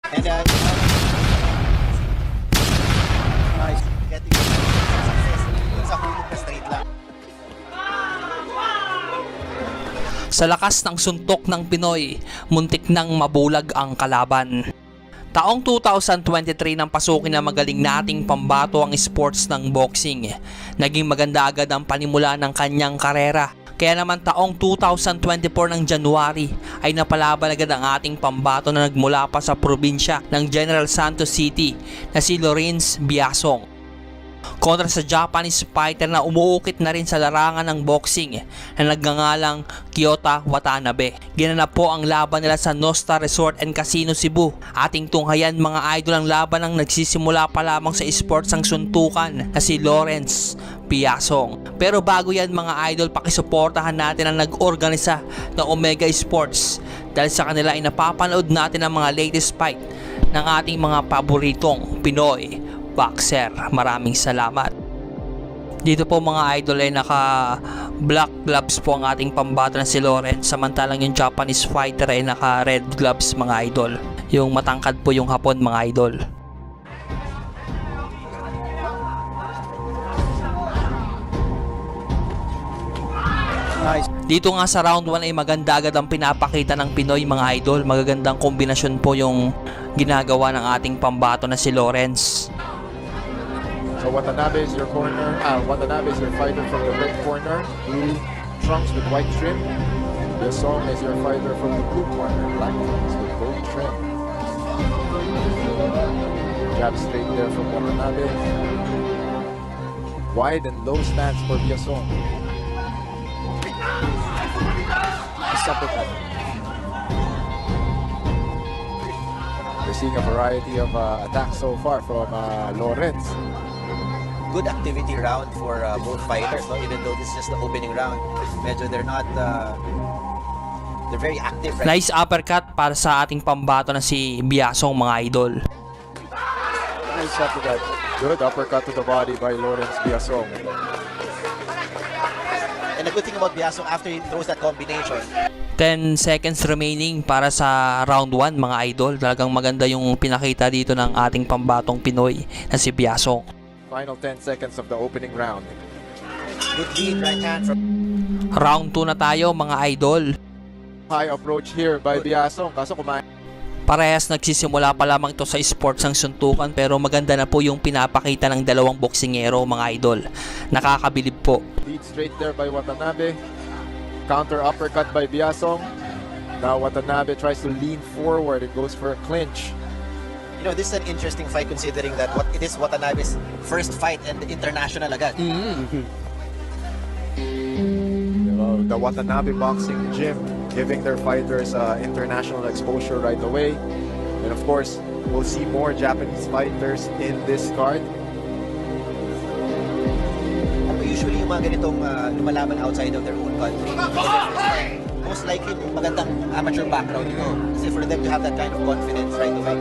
And nice. Getting success sa hulog na straight lang. Sa lakas ng suntok ng Pinoy, muntik nang mabulag ang kalaban. Taong 2023 nang pasukin na magaling nating pambato ang sports ng boxing. Naging maganda agad ang panimula ng kanyang karera. Kaya naman taong 2024 ng January ay napalaban agad ang ating pambato na nagmula pa sa probinsya ng General Santos City na si Lawrence Biasong. Kontra sa Japanese fighter na umuukit na rin sa larangan ng boxing na nagngangalang Kyota Watanabe. Ginanap po ang laban nila sa Nostar Resort and Casino Cebu. Ating tunghayan mga idol, ang laban ng nagsisimula pa lamang sa sports ang suntukan na si Lawrence Biasong. Pero bago yan mga idol, pakisuportahan natin ang nag-organisa ng Omega Sports dahil sa kanila ay napapanood natin ang mga latest fight ng ating mga paboritong Pinoy boxer. Maraming salamat. Dito po mga idol ay naka black gloves po ang ating pambato na si Lawrence, samantalang yung Japanese fighter ay naka red gloves mga idol. Yung matangkad po yung Hapon mga idol. Nice. Dito nga sa round 1 ay maganda agad ang pinapakita ng Pinoy mga idol. Magagandang kombinasyon po yung ginagawa ng ating pambato na si Lawrence. So Watanabe is your corner. Watanabe is your fighter from the red corner, blue trunks with white trim. Biasong is your fighter from the blue corner, black trunks with gold trim. Jab straight there from Watanabe. Wide and low stance for Biasong. We're seeing a variety of attacks so far from Lawrence. Good activity round for both fighters, no? Even though this is just the opening round. Medyo they're not they're very active right? Nice uppercut para sa ating pambato na si Biasong mga idol. Nice uppercut. Good uppercut to the body by Lawrence Biasong. And the good thing about Biasong, after he throws that combination, 10 seconds remaining para sa round 1 mga idol. Talagang maganda yung pinakita dito ng ating pambatong Pinoy na si Biasong. Final 10 seconds of the opening round. good lead right hand from Round 2 na tayo mga idol. High approach here by Biasong. Kaso kumain. Parehas nagsisimula pa lamang ito sa sports ng suntukan, pero maganda na po yung pinapakita ng dalawang boksingero mga idol. Nakakabilib po. Lead straight there by Watanabe. Counter uppercut by Biasong. Now Watanabe tries to lean forward. It goes for a clinch. You know, this is an interesting fight considering that it is Watanabe's first fight and international agad. The Watanabe Boxing Gym giving their fighters international exposure right away. And of course, we'll see more Japanese fighters in this card. Usually yung mga ganitong lumalaban outside of their own country, most likely magandang amateur background ito. Kasi for them to have that kind of confidence right away.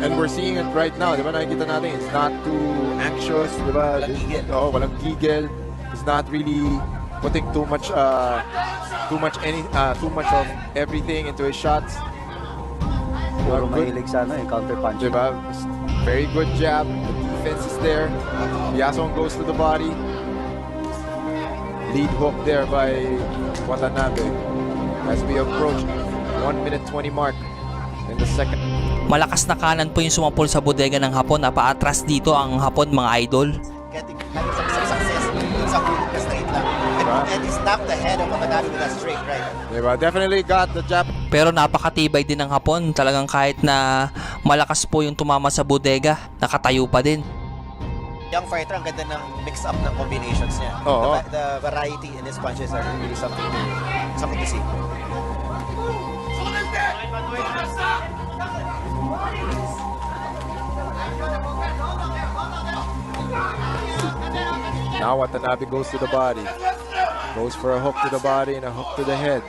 And we're seeing it right now. Di ba nakikita natin, it's not too anxious. Di ba? Walang gigil. Oo, walang gigil. It's not really putting too much of everything into his shots. Puro mahilig sa counter punch. Diba? Very good jab. The defense is there. Biasong goes to the body. Lead hook there by Watanabe. As we approach 1 minute 20 mark in the second. Malakas na kanan po yung sumapol sa bodega ng Hapon. Napaatras dito ang Hapon mga idol. Getting some success sa hulog na straight lang. And he snapped the head of Watanabe with that straight right. Diba? Definitely got the jab. Pero napakatibay din ng Hapon. Talagang kahit na malakas po yung tumama sa bodega, nakatayo pa din. Young fighter, ang ganda ng mix-up ng combinations niya. Oo. The variety in his punches are really something to see. Now Watanabe goes to the body. Goes for a hook to the body and a hook to the head.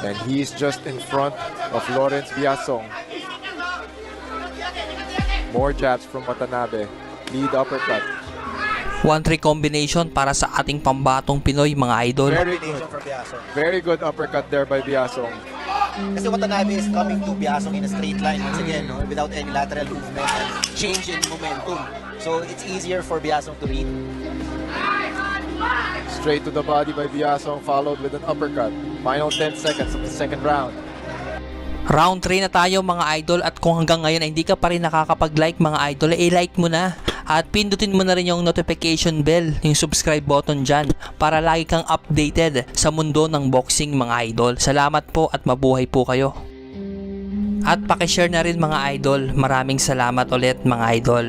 And he's just in front of Lawrence Biasong. More jabs from Watanabe. Lead uppercut. 1-3 combination para sa ating pambatong Pinoy mga idol. Very Combination good. from Biasong. Very good uppercut there by Biasong. Kasi Watanabe is coming to Biasong in a straight line once again, no? Without any lateral movement and change in momentum. So it's easier for Biasong to read. Straight to the body by Biasong, followed with an uppercut. Final 10 seconds of the second round. Round 3 na tayo mga idol, at kung hanggang ngayon ay hindi ka pa rin nakakapag-like mga idol, like mo na at pindutin mo na rin yung notification bell, yung subscribe button dyan para lagi kang updated sa mundo ng boxing mga idol. Salamat po at mabuhay po kayo. At pakishare na rin mga idol. Maraming salamat ulit mga idol.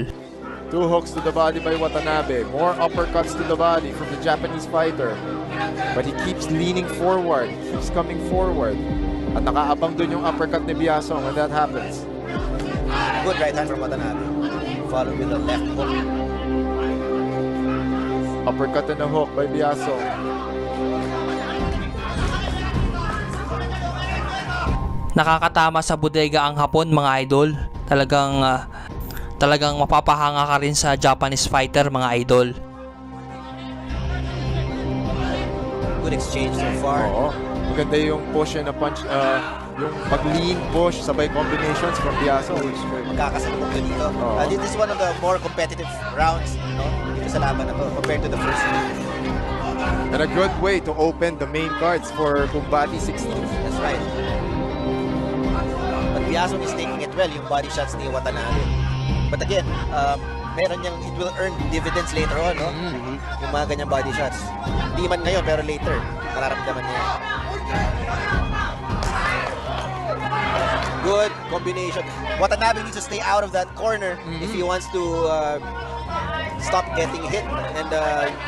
2 hooks to the body by Watanabe. More uppercuts to the body from the Japanese fighter. But he keeps leaning forward. He keeps coming forward. At nakaabang dun yung uppercut ni Biasong when that happens. Good right hand from Watanabe. Followed with a left hook. Uppercut and a hook by Biasong. Nakakatama sa bodega ang Hapon mga idol. Talagang mapapahanga ka rin sa Japanese fighter mga idol. Good exchange so far. Oo. Maganda yung push and a punch. Yung pag-lean push, sabay combinations from Biasong. Magkakasalubog ka dito. Oo. This is one of the more competitive rounds, no? Dito sa laban na to compared to the first one. And a good way to open the main cards for Kumbati 16. That's right. But Biasong is taking it well, yung body shots ni Watanabe. But again, meron niyang, it will earn dividends later on, no? Yung mga ganyang body shots. Hindi man ngayon, pero later, nararamdaman niya. Good combination. Watanabe needs to stay out of that corner if he wants to stop getting hit. And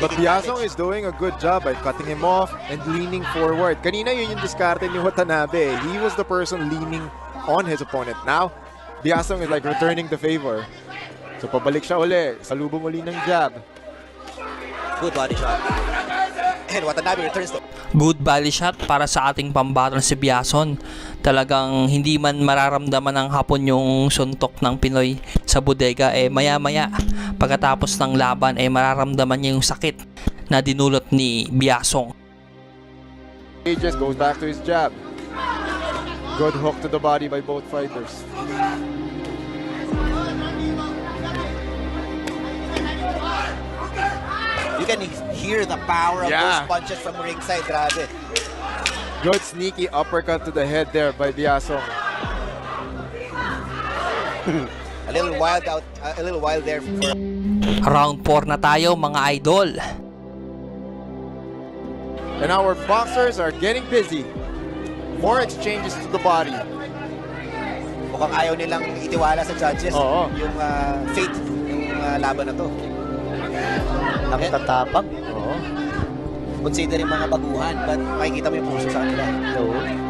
But taking Biasong damage. is doing a good job by cutting him off and leaning forward. Kanina yun yung diskarte ni Watanabe. He was the person leaning on his opponent. Now, Biasong is like returning the favor. So pabalik siya uli. Salubong uli ng jab. Good body shot. And Watanabe returns to Good body shot para sa ating pambato na si Biason. Talagang hindi man mararamdaman ng Hapon yung suntok ng Pinoy sa bodega, maya-maya pagkatapos ng laban mararamdaman niya yung sakit na dinulot ni Biasong. Ages goes back to his jab. Good hook to the body by both fighters. You can hear the power of Yeah. those punches from ringside, grabe. Good sneaky uppercut to the head there by Biasong. A little wild there for Round 4 na tayo mga idol. And our boxers are getting busy. More exchanges to the body. mukhang ayaw nilang itiwala sa judges Oo. yung fate yung laban na to. Nakatatapang. Oo. Considering mga baguhan, but makikita mo yung puso sa kanila.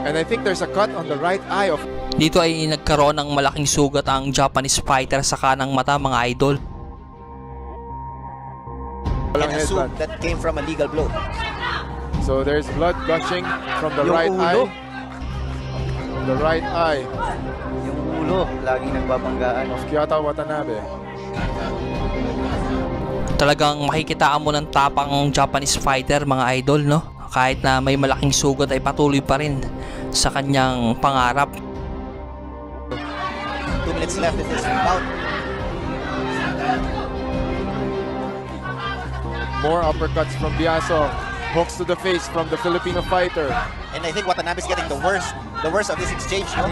And I think there's a cut on the right eye of Dito ay nagkaroon ng malaking sugat ang Japanese fighter sa kanang mata mga idol. And walang assume headbutt. that came from a legal blow. So there's blood gushing from the Yung right ulo. eye. From the right eye Yung ulo, laging nagbabanggaan. of Kiyota Watanabe. Talagang makikitaan mo ng tapang ang Japanese fighter mga idol, no? Kahit na may malaking sugat ay patuloy pa rin sa kanyang pangarap. 2 minutes left in this bout. More uppercuts from Biasong. Hooks to the face from the Filipino fighter. And I think Watanabe is getting the worst of this exchange, no?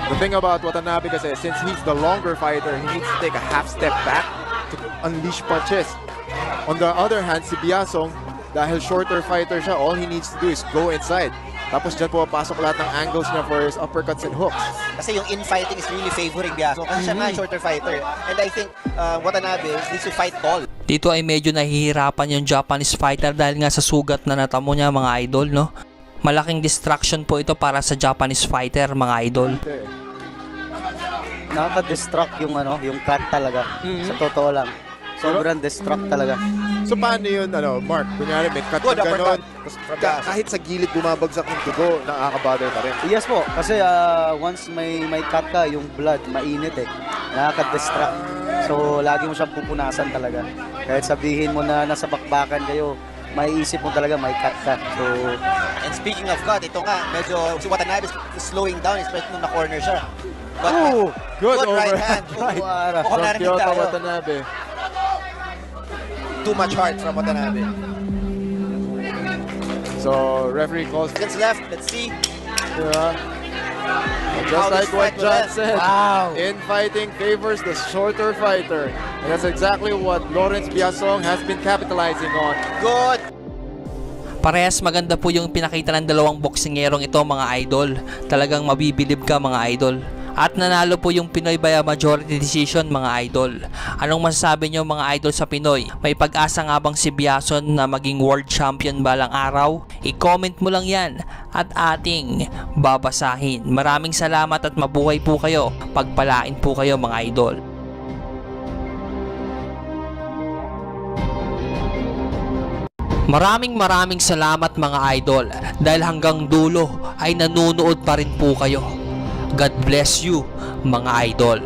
The thing about Watanabe kasi, since he's the longer fighter, he needs to take a half step back to unleash punches. On the other hand, si Biasong, dahil shorter fighter siya, all he needs to do is go inside. Tapos dyan pumapasok lahat ng angles niya for his uppercuts and hooks. Kasi yung infighting is really favoring Biasong kasi siya nga yung shorter fighter. And I think Watanabe needs to fight tall. Dito ay medyo nahihirapan yung Japanese fighter dahil nga sa sugat na natamo niya mga idol, no? Malaking distraction po ito para sa Japanese fighter mga idol. Nakaka-distract yung yung cut talaga. Sa totoo lang. Sobrang distract talaga. So paano yun, Mark? Kunyari may cut Good ng ganon. uppercut from Biasong. Kahit sa gilid bumabagsak yung dugo, nakaka-bother pa rin. Yes po, kasi once may cut ka, yung blood, mainit Nakaka-distract. So, lagi mo siyang pupunasan talaga. Kahit sabihin mo na nasa bakbakan kayo, maiisip mo talaga, may cut ka. So, And speaking of cut, ito nga, medyo si Watanabe is slowing down, especially nung na-corner siya. But, Good right overhand hand. right Mukhang from narinig Kyoto tayo. Watanabe. Too much heart from Watanabe. So, referee calls. Seconds left, let's see. Yeah. And just How like this what fight will John end. said, Wow. infighting favors the shorter fighter. And that's exactly what Lawrence Biasong has been capitalizing on. Good. Parehas maganda po yung pinakita ng dalawang boksingerong ito mga idol. Talagang mabibilib ka mga idol. At nanalo po yung Pinoy by a majority decision mga idol. Anong masasabi nyo mga idol sa Pinoy? May pag-asa nga bang si Biason na maging world champion balang araw? I-comment mo lang yan at ating babasahin. Maraming salamat at mabuhay po kayo. Pagpalain po kayo mga idol. Maraming salamat mga idol dahil hanggang dulo ay nanonood pa rin po kayo. God bless you mga idol.